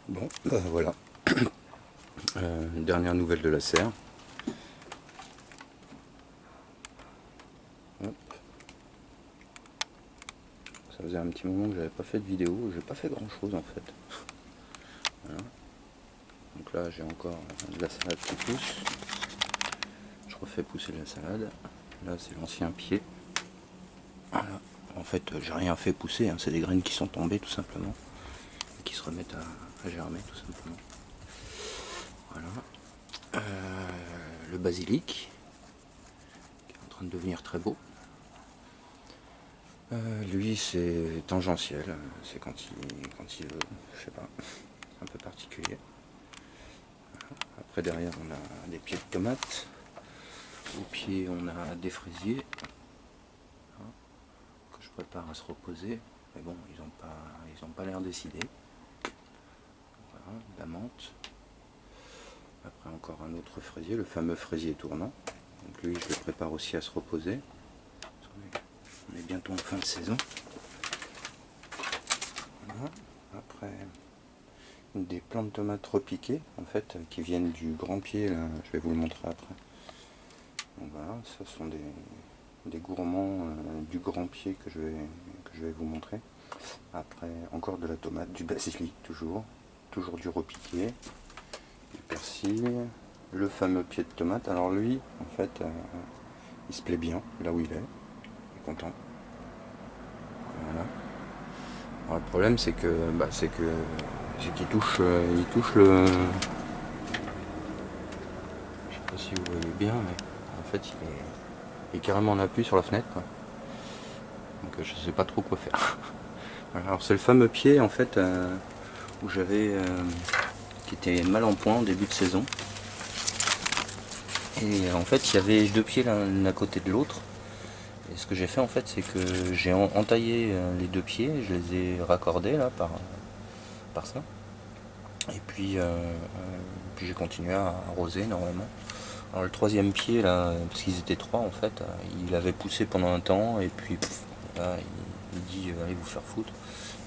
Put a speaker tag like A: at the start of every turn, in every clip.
A: Bon, bah voilà. Dernière nouvelle de la serre. Hop. Ça faisait un petit moment que j'avais pas fait de vidéo. J'ai pas fait grand chose en fait. Voilà. Donc là j'ai encore de la salade qui pousse. Je refais pousser de la salade. Là c'est l'ancien pied. Voilà. En fait j'ai rien fait pousser, hein. C'est des graines qui sont tombées tout simplement. Et qui se remettent à germer tout simplement. Voilà. Le basilic qui est en train de devenir très beau. Lui c'est tangentiel, c'est quand il veut, je sais pas, un peu particulier. Après derrière on a des pieds de tomates, au pied on a des fraisiers que je prépare à se reposer, mais bon ils ont pas l'air décidés. Voilà, la menthe. Après encore un autre fraisier, le fameux fraisier tournant. Donc lui je le prépare aussi à se reposer. On est bientôt en fin de saison. Voilà. Après des plants de tomates repiquées en fait qui viennent du grand pied là, je vais vous le montrer après. Donc voilà, ce sont des gourmands du grand pied que je vais vous montrer. Après encore de la tomate, du basilic toujours du repiqué, du persil, le fameux pied de tomate. Alors lui en fait il se plaît bien là où il est content. Voilà. Alors, le problème c'est qu'il touche, il touche le. Je sais pas si vous voyez bien, mais en fait il est carrément en appui sur la fenêtre, quoi. Donc je sais pas trop quoi faire. Voilà, alors c'est le fameux pied en fait où j'avais qui était mal en point en début de saison. Et en fait il y avait deux pieds l'un à côté de l'autre. Et ce que j'ai fait en fait c'est que j'ai entaillé les deux pieds, je les ai raccordés là par ça. Et puis j'ai continué à arroser normalement. Alors le troisième pied là, parce qu'ils étaient trois en fait, il avait poussé pendant un temps et puis là, il dit allez vous faire foutre.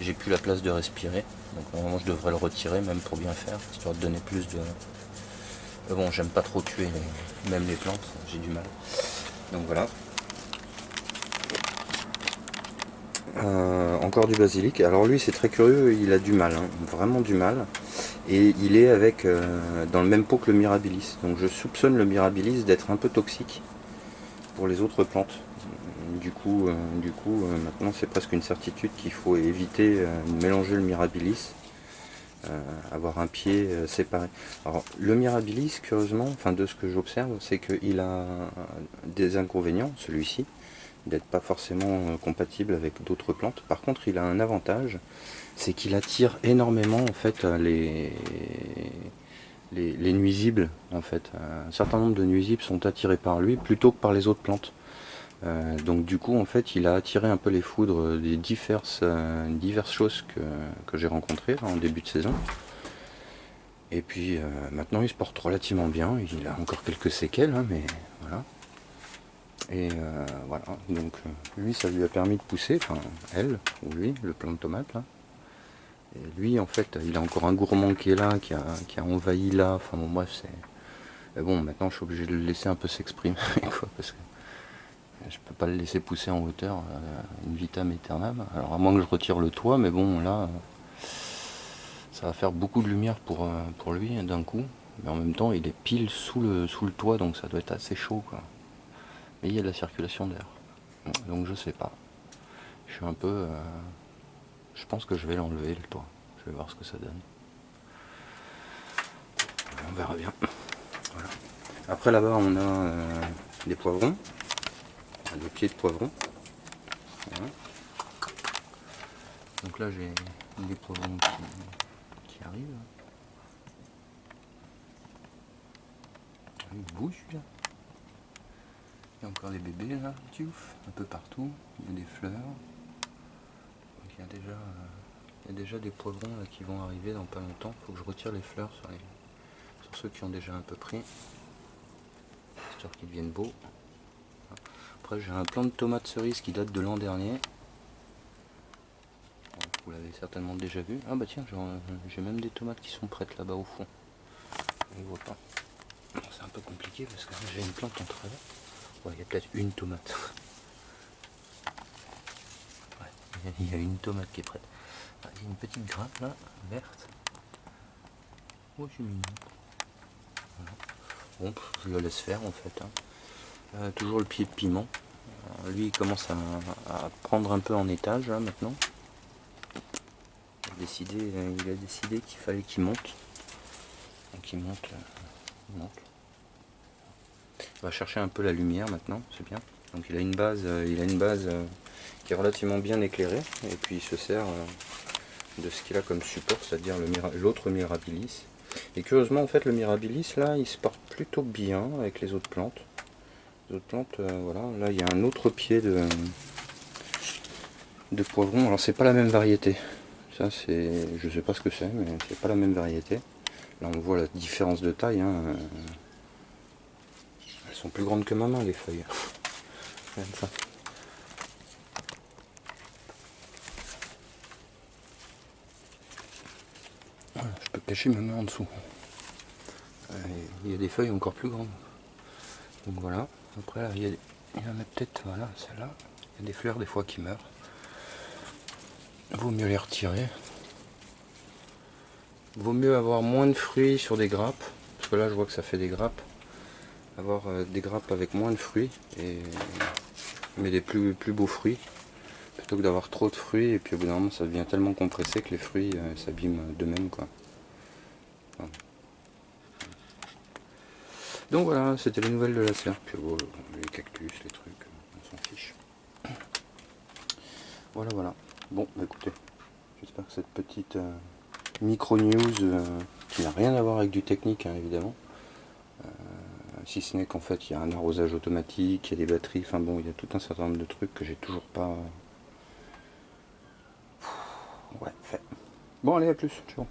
A: J'ai plus la place de respirer, donc normalement je devrais le retirer même pour bien faire, histoire de donner plus de. Mais bon, j'aime pas trop tuer même les plantes, j'ai du mal. Donc voilà. Encore du basilic. Alors lui c'est très curieux, il a du mal, hein, vraiment du mal. Et il est avec dans le même pot que le mirabilis. Donc je soupçonne le mirabilis d'être un peu toxique pour les autres plantes. Maintenant c'est presque une certitude qu'il faut éviter de mélanger le mirabilis, avoir un pied séparé. Alors le mirabilis, curieusement, enfin de ce que j'observe, c'est qu'il a des inconvénients, celui-ci, d'être pas forcément compatible avec d'autres plantes. Par contre il a un avantage, c'est qu'il attire énormément en fait les nuisibles en fait. Un certain nombre de nuisibles sont attirés par lui plutôt que par les autres plantes. Donc du coup en fait il a attiré un peu les foudres des diverses choses que j'ai rencontrées en début de saison. Et puis maintenant il se porte relativement bien, il a encore quelques séquelles, hein, mais voilà. Et voilà, donc lui ça lui a permis de pousser, enfin elle, ou lui, le plant de tomate là. Et lui en fait il a encore un gourmand qui est là, qui a envahi là, enfin bon bref c'est. Mais bon maintenant je suis obligé de le laisser un peu s'exprimer quoi, parce que je peux pas le laisser pousser en hauteur une vitam aeternam. Alors à moins que je retire le toit, mais bon là ça va faire beaucoup de lumière pour lui d'un coup. Mais en même temps il est pile sous le toit, donc ça doit être assez chaud quoi. Mais il y a de la circulation d'air. Donc je sais pas. Je suis un peu. Je pense que je vais l'enlever le toit. Je vais voir ce que ça donne. On verra bien. Voilà. Après là-bas on a des poivrons. Des pieds de poivrons. Voilà. Donc là j'ai des poivrons qui arrivent. Il bouge celui-là. Il y a encore des bébés là, un peu partout. Il y a des fleurs. Donc il y a déjà des poivrons là qui vont arriver dans pas longtemps. Il faut que je retire les fleurs sur ceux qui ont déjà un peu pris. Histoire qu'ils deviennent beaux. Après j'ai un plant de tomates cerises qui date de l'an dernier. vous l'avez certainement déjà vu. Ah bah tiens, j'ai même des tomates qui sont prêtes là-bas au fond. On ne voit pas. C'est un peu compliqué parce que j'ai une plante en travers. Ouais, il y a peut-être une tomate. Ouais, il y a une tomate qui est prête. Ah, il y a une petite grappe là, verte. Oh, c'est mignon. Voilà. Bon, je le laisse faire en fait. Hein. Toujours le pied de piment. Alors, lui, il commence à prendre un peu en étage là maintenant. Il a décidé qu'il fallait qu'il monte. Donc il monte, il monte. On va chercher un peu la lumière maintenant, c'est bien. Donc il a une base, qui est relativement bien éclairée, et puis il se sert de ce qu'il a comme support, c'est-à-dire l'autre Mirabilis. Et curieusement, en fait, le Mirabilis là, il se porte plutôt bien avec les autres plantes. Les autres plantes, voilà. Là, il y a un autre pied de poivron. Alors c'est pas la même variété. Ça, c'est, je sais pas ce que c'est, mais c'est pas la même variété. Là, on voit la différence de taille. Hein. Elles sont plus grandes que ma main, les feuilles. Regarde ça. Voilà, je peux cacher ma main en dessous. Il y a des feuilles encore plus grandes. Donc voilà. Après, là, il y en a peut-être, voilà, celle-là. Il y a des fleurs des fois qui meurent. Vaut mieux les retirer. Vaut mieux avoir moins de fruits sur des grappes. Parce que là, je vois que ça fait des grappes. Avoir des grappes avec moins de fruits. Mais des plus beaux fruits. Plutôt que d'avoir trop de fruits. Et puis au bout d'un moment, ça devient tellement compressé que les fruits s'abîment d'eux-mêmes, quoi. Voilà. Donc voilà, c'était les nouvelles de la serre. Puis bon, les cactus, les trucs, on s'en fiche. Voilà, voilà. Bon, bah écoutez, j'espère que cette petite micro-news, qui n'a rien à voir avec du technique, hein, évidemment, si ce n'est qu'en fait, il y a un arrosage automatique, il y a des batteries, enfin bon, il y a tout un certain nombre de trucs que j'ai toujours pas... Ouais, fait. Bon, allez, à plus, ciao.